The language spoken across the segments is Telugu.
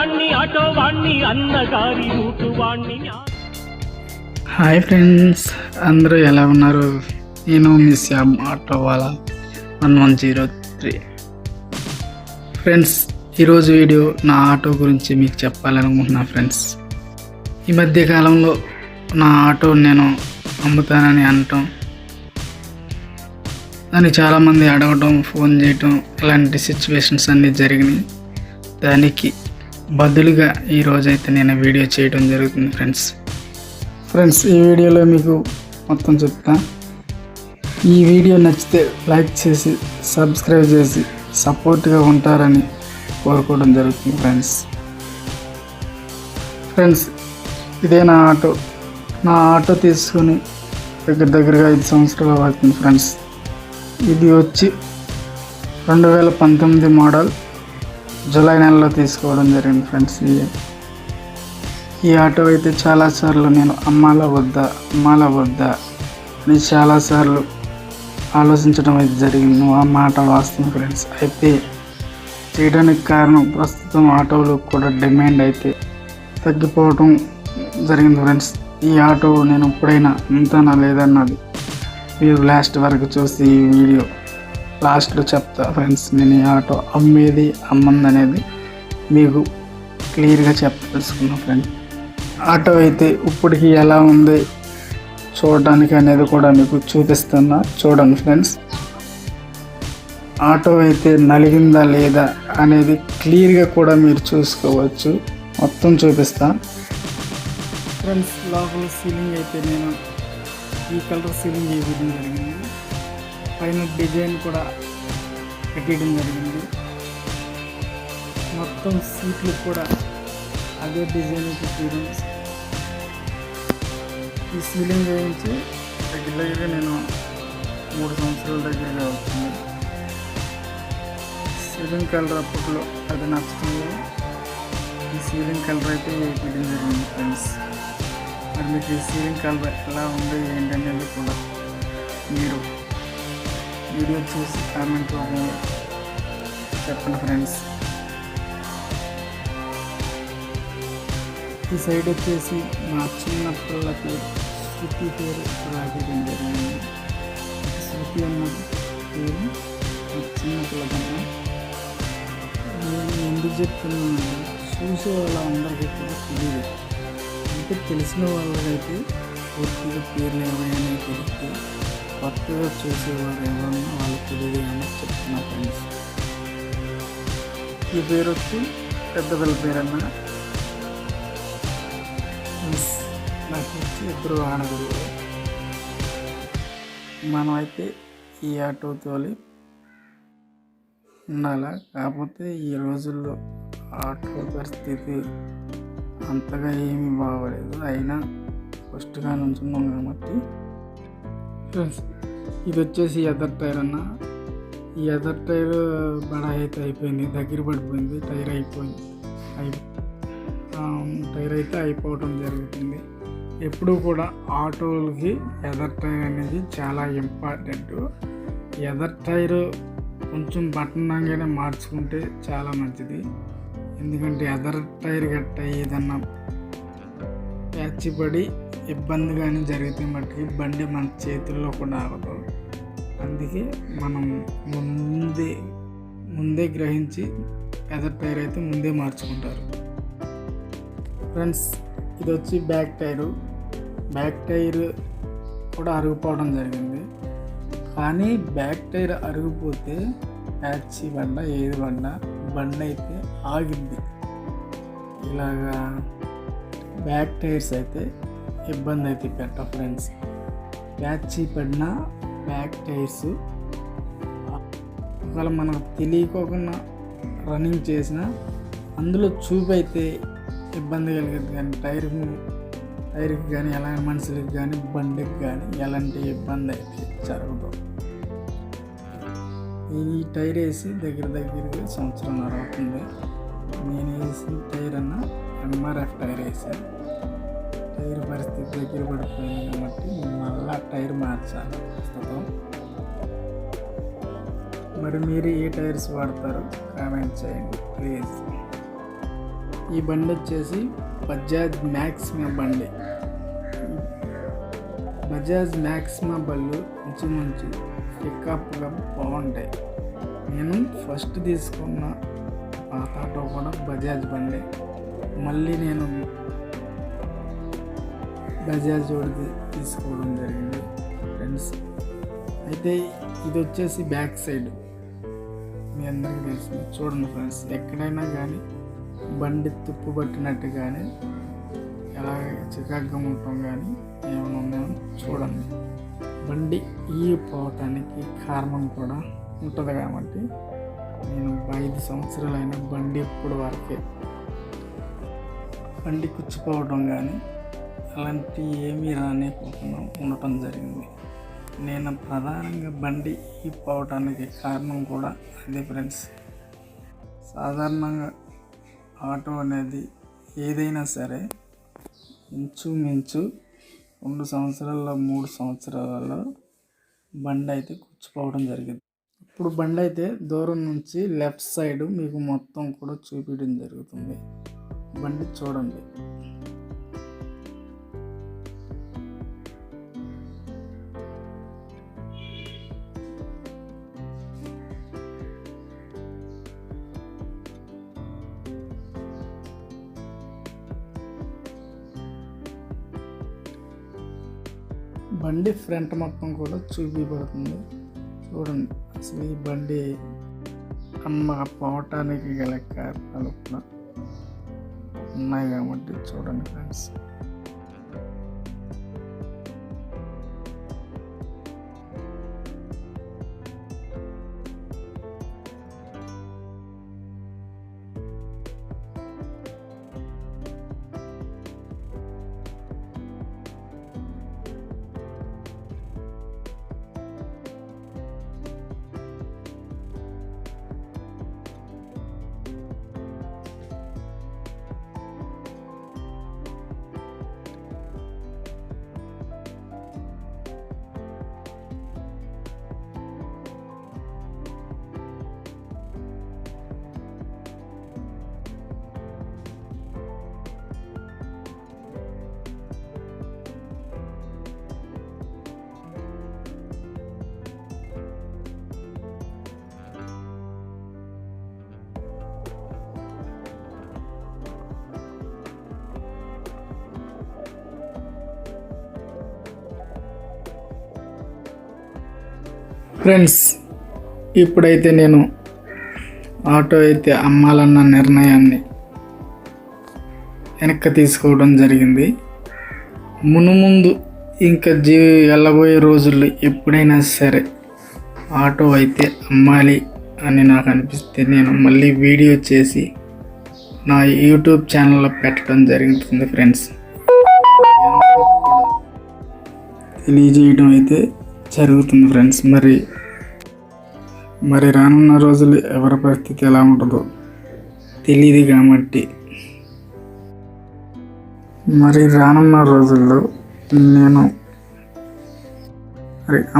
వాణ్ణి ఆటో వాణ్ణి అన్నగారి రూటు వాణ్ణి. హాయ్ ఫ్రెండ్స్, అందరూ ఎలా ఉన్నారు? నేను మీ శ్యామ్ ఆటో వాలా 1103. ఫ్రెండ్స్, ఈరోజు వీడియో నా ఆటో గురించి మీకు చెప్పాలనుకుంటున్నా. ఫ్రెండ్స్, ఈ మధ్య కాలంలో నా ఆటో నేను అమ్ముతానని అనటం, దాన్ని చాలామంది అడగటం, ఫోన్ చేయటం, ఇలాంటి సిచ్యువేషన్స్ అన్నీ జరిగినాయి. దానికి బదులుగా ఈరోజైతే నేను వీడియో చేయడం జరుగుతుంది. ఫ్రెండ్స్, ఈ వీడియోలో మీకు మొత్తం చెప్తా. ఈ వీడియో నచ్చితే లైక్ చేసి సబ్స్క్రైబ్ చేసి సపోర్ట్గా ఉంటారని కోరుకోవడం జరుగుతుంది. ఫ్రెండ్స్, ఇదే నా ఆటో తీసుకొని దగ్గరగా 5 సంవత్సరాలు అవుతుంది. ఫ్రెండ్స్, ఇది వచ్చి 2019 మోడల్ జూలై నెలలో తీసుకోవడం జరిగింది. ఫ్రెండ్స్, ఈ ఆటో అయితే చాలాసార్లు నేను అమ్మాలా వద్దా అని చాలాసార్లు ఆలోచించడం అయితే జరిగింది. ఆ మాట వాస్తవం ఫ్రెండ్స్. అయితే చేయడానికి కారణం ప్రస్తుతం ఆటోలు కూడా డిమాండ్ అయితే తగ్గిపోవడం జరిగింది. ఫ్రెండ్స్, ఈ ఆటో నేను ఎప్పుడైనా అమ్ముతానా లేదన్నది మీరు లాస్ట్ వరకు చూసి ఈ వీడియో లాస్ట్లో చెప్తా. ఫ్రెండ్స్, నేను ఈ ఆటో అమ్మేది అమ్మంది అనేది మీకు క్లియర్గా తెలుసుకున్నాను. ఫ్రెండ్స్, ఆటో అయితే ఇప్పటికి ఎలా ఉంది చూడడానికి అనేది కూడా మీకు చూపిస్తున్నా, చూడండి. ఫ్రెండ్స్, ఆటో అయితే నలిగిందా లేదా అనేది క్లియర్గా కూడా మీరు చూసుకోవచ్చు. మొత్తం చూపిస్తా. ఫ్రెండ్స్, లోపల సీలింగ్ అయితే నేను ఈ కలర్ సీలింగ్ వేయడం జరిగింది. పైన డిజైన్ కూడా పెట్టడం జరిగింది. మొత్తం సీట్లు కూడా అదే డిజైన్ పెట్టడం. ఈ సీలింగ్ వేయించి దగ్గరగా నేను 3 సంవత్సరాల దగ్గరగా అవుతుంది. సీలింగ్ కలర్ అప్పట్లో అది నచ్చడంలో ఈ సీలింగ్ కలర్ అయితే వేయడం జరిగింది. ఫ్రెండ్స్, మరి మీకు ఈ సీలింగ్ కలర్ ఎలా ఉంది ఏంటనేది కూడా మీరు వీడియో చూసి కామెంట్ రూపంలో చెప్పండి. ఫ్రెండ్స్, ఈ సైడ్ వచ్చేసి మా చిన్న పిల్లలకి శృతి పేరు రాయడం జరిగింది. శృతి అన్న పేరు మా చిన్న పిల్లకన్నా. నేను ఎందుకు చెప్తున్నానంటే చూసే వాళ్ళందరికీ కూడా తెలియదు. అంటే తెలిసిన వాళ్ళకైతే పూర్తిగా పేర్లు ఏమైనా తెలిస్తే కొత్తగా చూసేవారు ఎవరన్నా వాళ్ళకి తెలియదు అని చెప్తున్నా. ఫ్రెండ్స్, ఈ పేరు వచ్చి పెద్ద పిల్ల పేరన్నా. నాకు వచ్చి 2 ఆడగురు. మనమైతే ఈ ఆటో తోలి ఉండాలా. కాకపోతే ఈ రోజుల్లో ఆటో పరిస్థితి అంతగా ఏమీ బాగోలేదు. అయినా ఫస్ట్గా నుంచున్నాం కాబట్టి. ఇది వచ్చేసి ఎదర్ టైర్ అన్న. ఈ ఎదర్ టైర్ బడా అయితే అయిపోయింది, దగ్గర పడిపోయింది. టైర్ అయితే అయిపోవడం జరుగుతుంది. ఎప్పుడు కూడా ఆటోలకి ఎదర్ టైర్ అనేది చాలా ఇంపార్టెంట్. ఎదర్ టైర్ కొంచెం బట్టనంగానే మార్చుకుంటే చాలా మంచిది. ఎందుకంటే ఎదర్ టైర్ గట్ట ఏదన్నా ప్యాచ్ పడి ఇబ్బంది కానీ జరిగితే మట్టుకి బండి మన చేతుల్లో కూడా ఆగదు. అందుకే మనం ముందే గ్రహించి ఎదర్ టైర్ అయితే ముందే మార్చుకుంటారు. ఫ్రెండ్స్, ఇది వచ్చి బ్యాక్ టైర్ కూడా అరిగిపోవడం జరిగింది. కానీ బ్యాక్ టైర్ అరిగిపోతే ప్యాచ్ పడ్డా ఏది పడ్డా బండి అయితే ఆగింది. ఇలాగా బ్యాక్ టైర్స్ అయితే ఇబ్బంది అయితే పెట్ట. ఫ్రెండ్స్, ప్యాచ్ పడిన బ్యాక్ టైర్స్ ఒకవేళ మనకు తెలియకోకుండా రన్నింగ్ చేసిన అందులో చూపైతే ఇబ్బంది కలిగేది. కానీ టైర్కి కానీ ఎలాంటి మనుషులకి కానీ బండికి కానీ ఎలాంటి ఇబ్బంది అయితే జరగదు. ఈ టైర్ వేసి దగ్గరగా సంవత్సరంన్నర అవుతుంది. నేను వేసిన టైర్ అన్న MRF టైర్ వేసాను. టైర్ పరిస్థితి దగ్గర పడిపోయింది కాబట్టి మళ్ళీ టైర్ మార్చాలి ప్రస్తుతం. మరి మీరు ఏ టైర్స్ వాడతారో కామెంట్ చేయండి ప్లీజ్. ఈ బండి వచ్చేసి బజాజ్ మ్యాక్సిమా బండి. బజాజ్ మ్యాక్సిమా బళ్ళు మంచి పికప్గా బాగుంటాయి. నేను ఫస్ట్ తీసుకున్న పాత ఆటో కూడా బజాజ్ బండి. మళ్ళీ నేను బజాజ్ వాడిది తీసుకోవడం జరిగింది ఫ్రెండ్స్. అయితే ఇది వచ్చేసి బ్యాక్ సైడ్ మీ అందరికీ తెలిసింది. చూడండి ఫ్రెండ్స్, ఎక్కడైనా కానీ బండి తుప్పు పట్టినట్టు కానీ ఎలా చికాగ్గా ఉండటం కానీ ఏమైనా ఉన్నాయో చూడండి. బండి పోవటానికి కారణం కూడా ఉంటుంది కాబట్టి నేను 5 సంవత్సరాలైన బండి ఇప్పుడు వరకే బండి కుచ్చిపోవడం కానీ అలాంటి ఏమీ రానిపోకుండా ఉండటం జరిగింది. నేను ప్రధానంగా బండి పోవటానికి కారణం కూడా అదే ఫ్రెండ్స్. సాధారణంగా ఆటో అనేది ఏదైనా సరే ఇంచుమించు 2 సంవత్సరాల్లో 3 సంవత్సరాలలో బండి అయితే కూర్చుపోవడం జరిగింది. ఇప్పుడు బండి అయితే దూరం నుంచి లెఫ్ట్ సైడ్ మీకు మొత్తం కూడా చూపించడం జరుగుతుంది. బండి చూడండి. బండి ఫ్రంట్ మొత్తం కూడా చూపించబడుతుంది. చూడండి, అసలు ఈ బండి పోవటానికి గల కారణాలు కూడా ఉన్నాయి కాబట్టి చూడండి ఫ్రెండ్స్. ఫ్రెండ్స్, ఇప్పుడైతే నేను ఆటో అయితే అమ్మాలన్న నిర్ణయాన్ని వెనక్కి తీసుకోవడం జరిగింది. మునుముందు ఇంకా వెళ్ళబోయే రోజుల్లో ఎప్పుడైనా సరే ఆటో అయితే అమ్మాలి అని నాకు అనిపిస్తే నేను మళ్ళీ వీడియో చేసి నా యూట్యూబ్ ఛానల్లో పెట్టడం జరుగుతుంది ఫ్రెండ్స్. తెలియజేయడం అయితే జరుగుతుంది ఫ్రెండ్స్. మరి రానున్న రోజులు ఎవరి పరిస్థితి ఎలా ఉంటుందో తెలియదు కాబట్టి మరి రానున్న రోజుల్లో నేను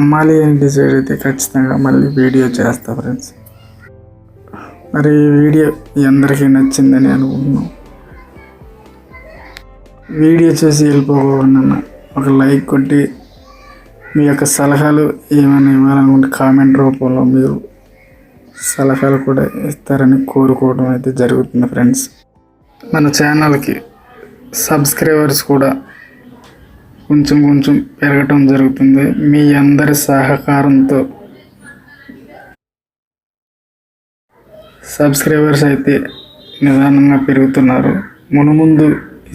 అమ్మాలి అని డిసైడ్ అయితే ఖచ్చితంగా మళ్ళీ వీడియో చేస్తా ఫ్రెండ్స్. మరి ఈ వీడియో అందరికీ నచ్చిందని అనుకుంటున్నాను. వీడియో చేసి వెళ్ళిపోకుండా ఒక లైక్ కొట్టి మీ యొక్క సలహాలు ఏమైనా ఇవ్వాలనుకుంటే కామెంట్ రూపంలో మీరు సలహాలు కూడా ఇస్తారని కోరుకోవడం అయితే జరుగుతుంది ఫ్రెండ్స్. మన ఛానల్కి సబ్స్క్రైబర్స్ కూడా కొంచెం పెరగటం జరుగుతుంది. మీ అందరి సహకారంతో సబ్స్క్రైబర్స్ అయితే నిదానంగా పెరుగుతున్నారు. మునుముందు ఈ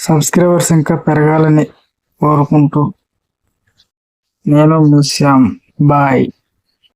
సబ్స్క్రైబర్స్ ఇంకా పెరగాలని కోరుకుంటూ నేను ముస్యాం. బాయ్.